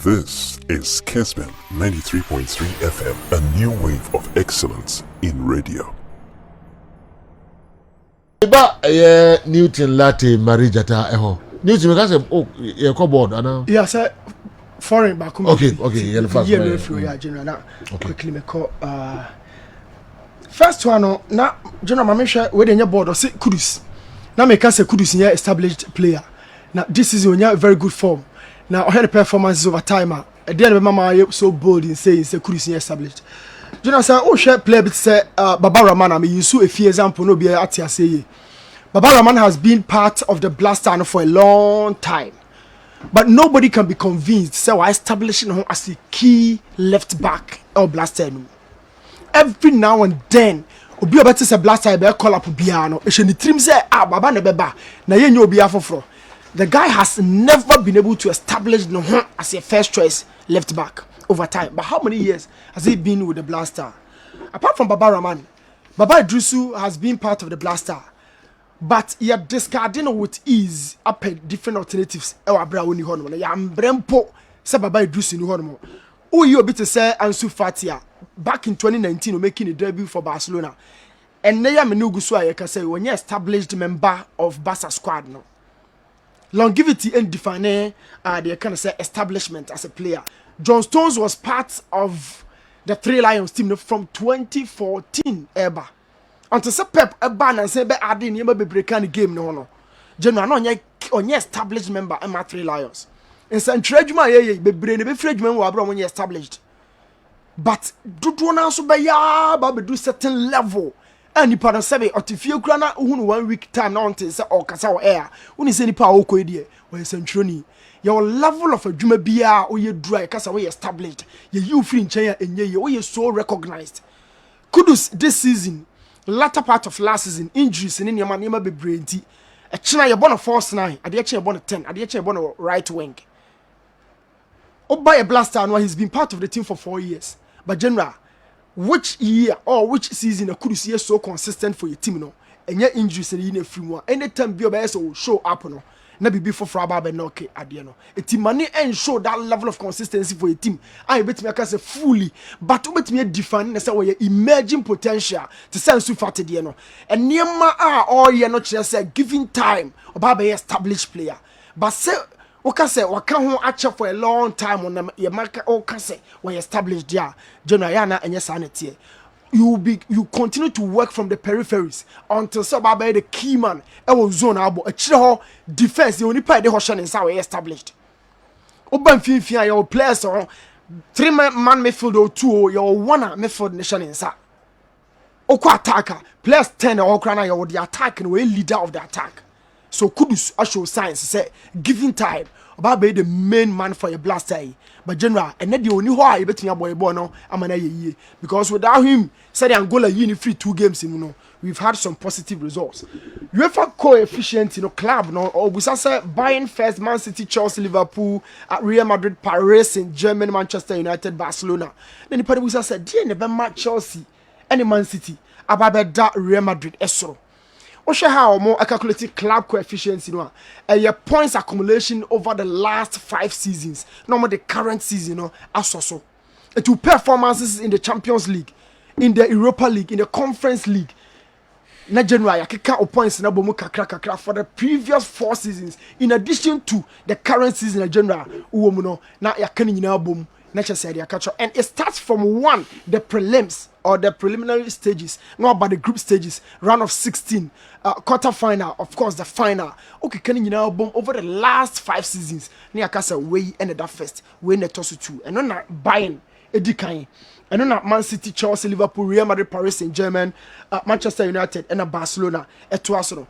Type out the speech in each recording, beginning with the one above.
This is Kessben 93.3 FM, a new wave of excellence in radio. Newton Lartey Marijata eho. Newton because you come board ana. Yeah, sir. Foreign back. Okay. Yeah, first. Yeah, no general na. Quickly me call first one na general mamisha we dey board or say Kudus. Na me can say Kudus is established player. Now this is on a very good form. Now I had the performances over time. At the end of mama so bold in saying say Kudus is established. You know, say share play bit say Baba Rahman. I mean, you saw a few example. No be atia say. Baba Rahman has been part of the Blaster for a long time, but nobody can be convinced. So I establishing him as a key left back or Blaster. Every now and then, obi obeti say Blaster be call up Biano. E sheni trim say Baba ne beba na ye nyo obi afoforo. The guy has never been able to establish him as a first choice left back over time. But how many years has he been with the Blaster? Apart from Baba Rahman, Baba Idrisu has been part of the Blaster. But you're discarding with ease up different alternatives. Brempo say Baba Idrisu ni hono. Who you bit to say Ansu Fatia back in 2019 making a debut for Barcelona. And Neya Menugusu I can say when you established member of Barca squad no. Longevity and define they kind of say establishment as a player. John Stones was part of the Three Lions team from 2014 ever. Until say Pep ban and say be adding yema be break the game no. General no onye established member am Three Lions. And say trejuma ye be brain be frejuma wo abro when established. But do na so be ya ba be do certain level. And you pardon say otifie kura na hu 1 week time na until say o kasa o air. Uni say nipa o ko die we centroni. Your level of adwuma bia o ye dry kasa we established. You free nchen enye ye we so recognized. Kudus this season latter part of last season injuries in Yama be brainty. A China you born a force 9, a dear born a 10, a dear born a right wing. Oh, by a Blaster, and he's been part of the team for 4 years. But general, which year or which season could you see so consistent for your team? No, and your injuries in a free one. Anytime BOBS will show up, no, never before Fraba Benoke at the end. A team money and show that level of consistency for your team. I bet me I can say fully, but to bet me define and say where your emerging potential to send so far to the end. And near my all you're not just say giving time about be established player. But say what can say what can actually for a long time on them your market all can say when established there. General and your sanity. You continue to work from the peripheries until somebody the key man zone abo a defense the only part the hoshan is how established. Oban fin your players or 3-man midfield or 2 your one midfield nation inside. Oko attacker players 10 or crana your the attack and we leader of the attack. So Kudus show signs say giving time about be the main man for your Blaster. But general and the only why you bet me boy no amana ye because without him said Angola free 2 games we've had some positive results. UEFA coefficient club no or we say Bayern first, Man City, Chelsea, Liverpool, Real Madrid, Paris, Saint-Germain, Manchester United, Barcelona. Then the party we say dear never match Chelsea and Man City about that Real Madrid esro. Osha how more calculated club coefficients and your points accumulation over the last 5 seasons, no more the current season, as so. To performances in the Champions League, in the Europa League, in the Conference League. Na January, I count points na bomu kakra for the previous 4 seasons, in addition to the current season in January. Na yakani nyina bomu. And it starts from the prelims or the preliminary stages, not about the group stages, round of 16, quarter final, of course the final. Okay, can you now boom over the last 5 seasons? Near Casa way ended up first, way the toss 2, and not buying Edikai, and not Man City, Chelsea, Liverpool, Real Madrid, Paris, Saint-Germain, Manchester United, and Barcelona, Etuasano.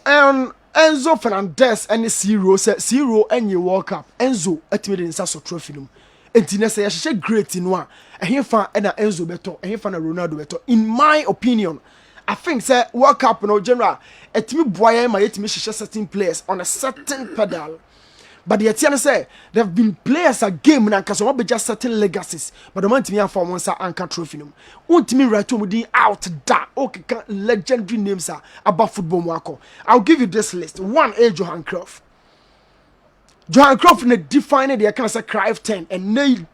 And Enzo Fernandez and the zero and your World Cup. Enzo ultimately in Sasso trophy. Entina say she great in one. And here fan and Enzo beto, and here fan Ronaldo beto. In my opinion, I think say World Cup no general. Et me boy my et me certain players on a certain pedal. But the Etienne say there have been players a game na kaso be just certain legacies. But the man to me for one sa anchor trophy no. Won't me right to out that okay legendary names are about football wako. I'll give you this list. 1 A Johan Cruyff. Johan Cruyff ne define the kind of say Cruyff 10 and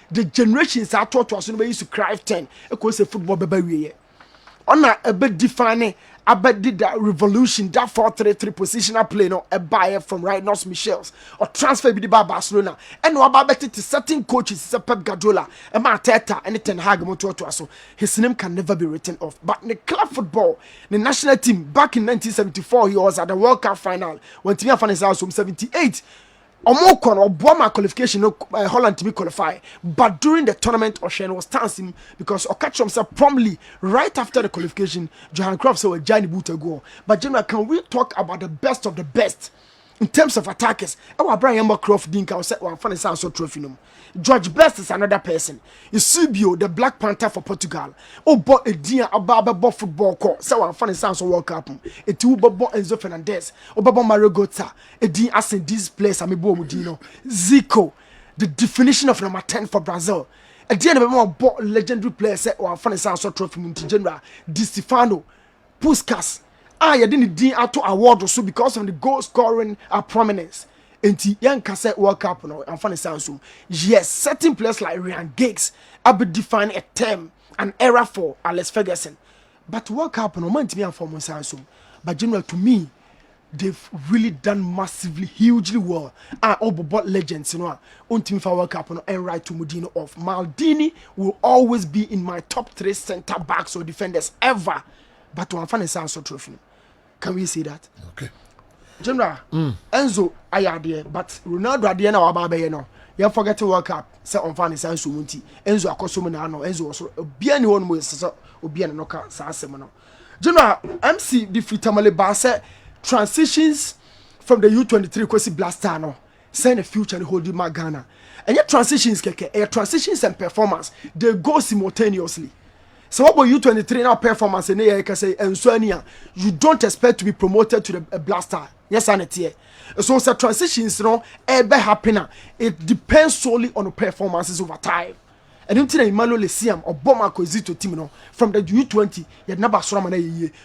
the generations are taught to us no used to Cruyff 10 e ko say football beba wiye ona a bit define about did that revolution that 4-3-3 positional play no a buyer from right North Michels or transfer be the Barcelona and no about to certain coaches is Pep Guardiola and Arteta and Ten Hag motor to us so his name can never be written off. But the club football the national team back in 1974 he was at the World Cup final when Team Finance was from 78 Omokon or Boma qualification Holland to be qualified, but during the tournament Ocean was dancing because catch himself promptly right after the qualification. Johan Cruyff said Johnny Buta go. But General, can we talk about the best of the best in terms of attackers? Our Brian Cruyff Dinka said one funny sound so trophy. George Best is another person. Eusebio, the Black Panther for Portugal. Oh, but a dear about football court. So one funny sounds of World Cup. A two Bobo Enzo Fernandez. Oh, Baba Mario Gota. A dear as in this place. I'm a Mudino. Zico, the definition of number 10 for Brazil. A dear about legendary player said one funny sounds of trophy. General Di Stefano, Puskas. You didn't deal out to award or so because of the goal scoring prominence. Enti yan kase World Cup no amfane sanso yes certain players like Ryan Giggs have defined a term an era for Alex Ferguson but World Cup no man timi amfane sanso but general to me they've really done massively hugely well Obobot legends you know on team for World Cup no and right to Mudino off Maldini will always be in my top 3 center backs or defenders ever but to amfane sanso trophy can we see that okay General, Enzo ayade but Ronaldo ade na waba be no. You forget World Cup. Say on fan say so munti. Enzo akoso na no. Enzo so obia ni won mo so obia no ka sa asem no. General, MC the Fritamale ba say transitions from the U23 kwesi Blaster no. Say the future hold ma Ghana. And your transitions keke, transitions and performance they go simultaneously. So what about U23 now performance and you can say and you don't expect to be promoted to the Blaster. Yes, and it's so transitions, you know, ever happen. It depends solely on the performances over time. And until Emmanuel Lesiam or Boma Kozito team, you know, from the U20, you never saw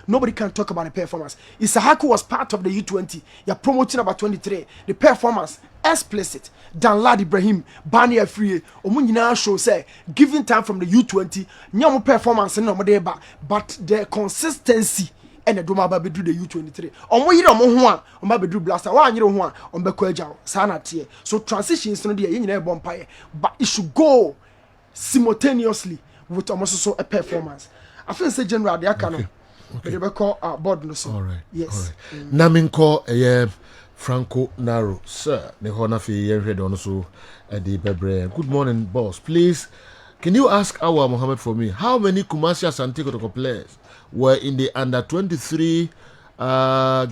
nobody can talk about the performance. Isahaku was part of the U20. You're promoting about 23. The performance explicit. Dan Lad Ibrahim, Bani Free, Omunina show say, given time from the U20, no performance in Nomadeba, but the consistency. And the Duma Baby do the U23. On what you don't want, on Baby do Blaster, one you don't want, on Bequeja, Sanat. So transitions no dear in a bumpire, but it should go simultaneously with almost so a performance. I feel say general the Akano. But they call our board no so. All right. Yes. All right. Naminko Franco Naro, sir. The Honafi Yenred also the Bebre. Good morning, boss. Please, can you ask our Mohammed for me how many Kumasi Asante Kotoko players were in the under 23 Ghana